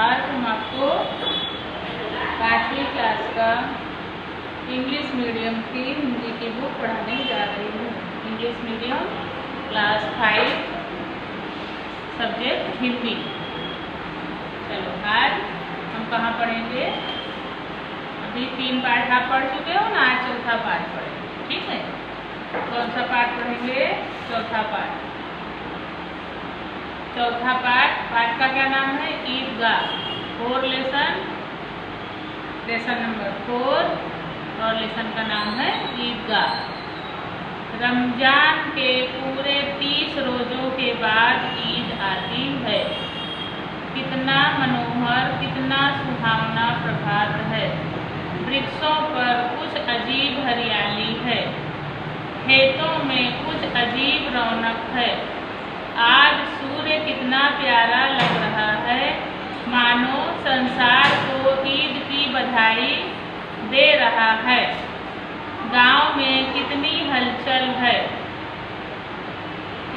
आज हम आपको 5वीं क्लास का इंग्लिश मीडियम की हिंदी की बुक पढ़ाने जा रही हूँ। English medium class 5 subject Hindi. चलो आज हम कहाँ पढ़ेंगे? अभी 3 पाठ आप पढ़ चुके हो ना, आज चौथा पाठ पढ़ेंगे। ठीक है, कौन सा पाठ पढ़ेंगे? चौथा पाठ। चौथा पाठ का क्या नाम है? ईदगाह। 4 लेसन नंबर 4 और लेसन का नाम है ईदगाह। रमजान के पूरे 30 रोजों के बाद ईद आती है। कितना मनोहर, कितना सुहावना प्रभात है। वृक्षों पर कुछ अजीब हरियाली है, खेतों में कुछ अजीब रौनक है। आज सूर्य कितना प्यारा लग रहा है, मानो संसार को ईद की बधाई दे रहा है। गांव में कितनी हलचल है।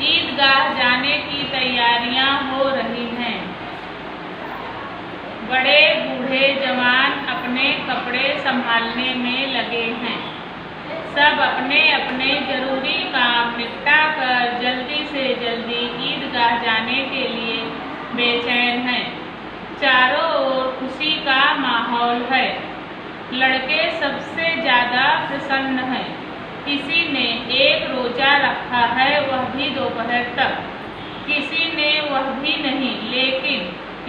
ईदगाह जाने की तैयारियां हो रही हैं। बड़े बूढ़े जवान अपने कपड़े संभालने में लगे हैं। सब अपने अपने जरूरी काम निपटा कर जल्दी से जल्दी ईदगाह जाने के लिए बेचैन हैं। चारों ओर खुशी का माहौल है। लड़के सबसे ज़्यादा प्रसन्न हैं। किसी ने एक रोजा रखा है, वह भी दोपहर तक। किसी ने वह भी नहीं, लेकिन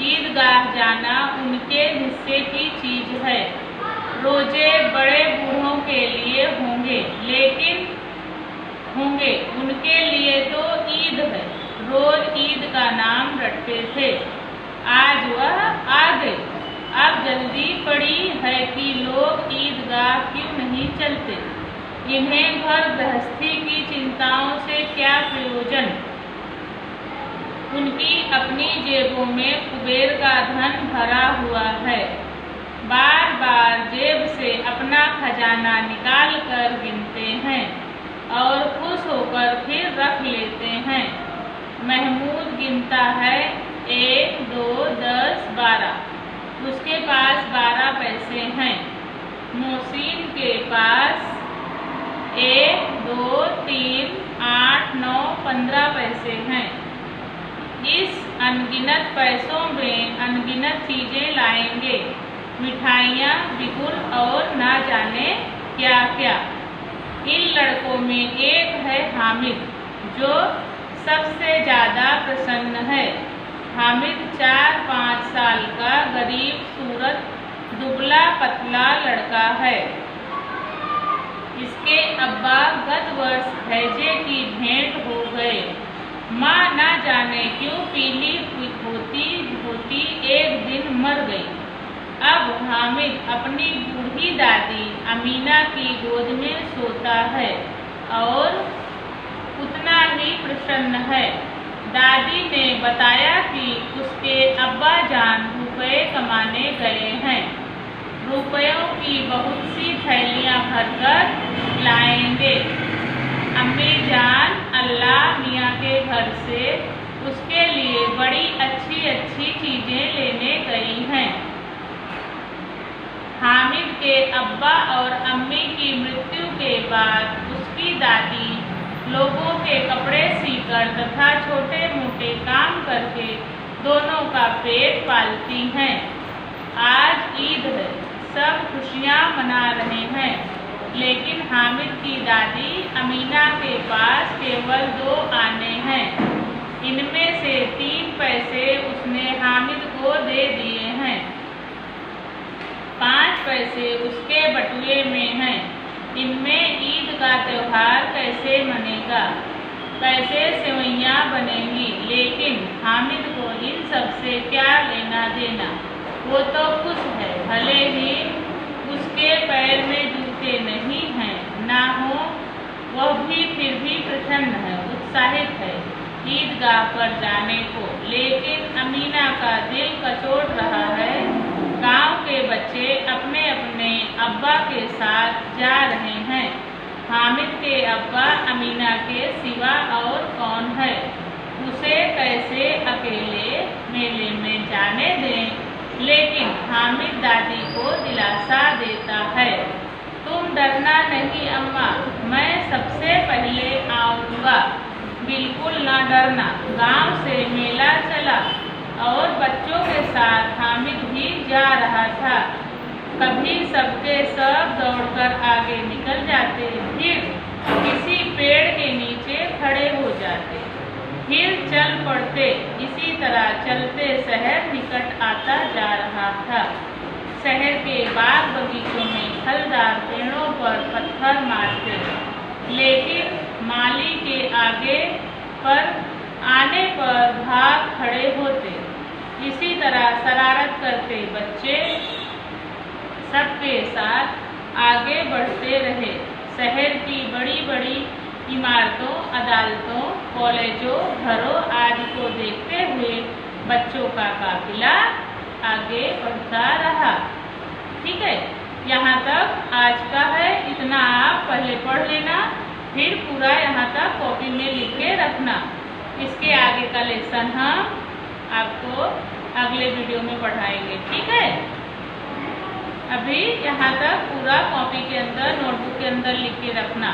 ईदगाह जाना उनके हिस्से की चीज है। रोजे बड़े बूढ़ों के लिए होंगे, लेकिन उनके लिए तो ईद है। रोज ईद का नाम रटते थे, आज वह आ गई। अब जल्दी पड़ी है कि लोग ईदगाह क्यों नहीं चलते। इन्हें घर गृहस्थी की चिंताओं से क्या प्रयोजन। उनकी अपनी जेबों में कुबेर का धन भरा हुआ है। बार बार जेब से अपना खजाना निकाल कर गिनते हैं और खुश होकर फिर रख लेते हैं। महमूद गिनता है 1, 2, 10, 12। उसके पास 12 पैसे हैं। मोहसिन के पास 1, 2, 3, 8, 9, 15 पैसे हैं। इस अनगिनत पैसों में अनगिनत चीजें लाएंगे, मिठाइयाँ, बिगुल और ना जाने क्या क्या। इन लड़कों में एक है हामिद, जो सबसे ज़्यादा प्रसन्न है। हामिद 4-5 साल का गरीब सूरत दुबला पतला लड़का है। इसके अब्बा गत वर्ष हैजे की भेंट हो गए। माँ ना जाने क्यों पीली होती एक दिन मर गई। अब हामिद अपनी बूढ़ी दादी अमीना की गोद में सोता है और उतना ही प्रसन्न है। दादी ने बताया कि उसके अब्बा जान रुपये कमाने गए हैं। रुपयों की बहुत सी थैलियां भरकर लाएंगे। अम्मी जान अल्लाह मियाँ के घर से उसके लिए बड़ी अच्छी अच्छी चीज़ें लेने गई हैं। हामिद के अब्बा और अम्मी की मृत्यु के बाद उसकी दादी लोगों के कपड़े सीकर तथा छोटे मोटे काम करके दोनों का पेट पालती हैं। आज ईद है, सब खुशियाँ मना रहे हैं, लेकिन हामिद की दादी अमीना के पास केवल 2 आने हैं। इनमें से 3 पैसे उसने हामिद को दे दिए हैं। 5 पैसे उसके बटुए में हैं। इनमें ईद का त्योहार कैसे मनेगा, कैसे सेवैयाँ बनेंगी, लेकिन हामिद को इन सब से क्या लेना देना। वो तो खुश है, भले ही उसके पैर में जूते नहीं हैं, ना हो वह भी फिर भी प्रसन्न है, उत्साहित है ईदगाह पर जाने को। लेकिन अमीना का दिल कचोट रहा है। गांव के बच्चे अपने अपने अब्बा के साथ जा रहे हैं। हामिद के अब्बा अमीना के सिवा और कौन है। उसे कैसे अकेले मेले में जाने दें। लेकिन हामिद दादी को दिलासा देता है, तुम डरना नहीं अम्मा, मैं सबसे पहले आऊँगा, बिल्कुल ना डरना। गांव से मेला चला और बच्चों के साथ हामिद भी जा रहा था। कभी सबके सब दौड़कर आगे निकल जाते, फिर किसी पेड़ के नीचे खड़े हो जाते, फिर चल पड़ते। इसी तरह चलते शहर निकट आता जा रहा था। शहर के बाग बगीचों में फलदार पेड़ों पर पत्थर मारते, लेकिन माली के आगे पर आने पर भाग खड़े होते। इसी तरह शरारत करते बच्चे सबके साथ आगे बढ़ते रहे। शहर की बड़ी बड़ी इमारतों, अदालतों, कॉलेजों, घरों आदि को देखते हुए बच्चों का काफिला आगे बढ़ता रहा। ठीक है, यहाँ तक आज का है। इतना आप पहले पढ़ लेना, फिर पूरा यहाँ तक कॉपी में लिख के रखना। इसके आगे का लेसन हम आपको अगले वीडियो में पढ़ाएंगे। ठीक है, अभी यहाँ तक पूरा कॉपी के अंदर, नोटबुक के अंदर लिख के रखना।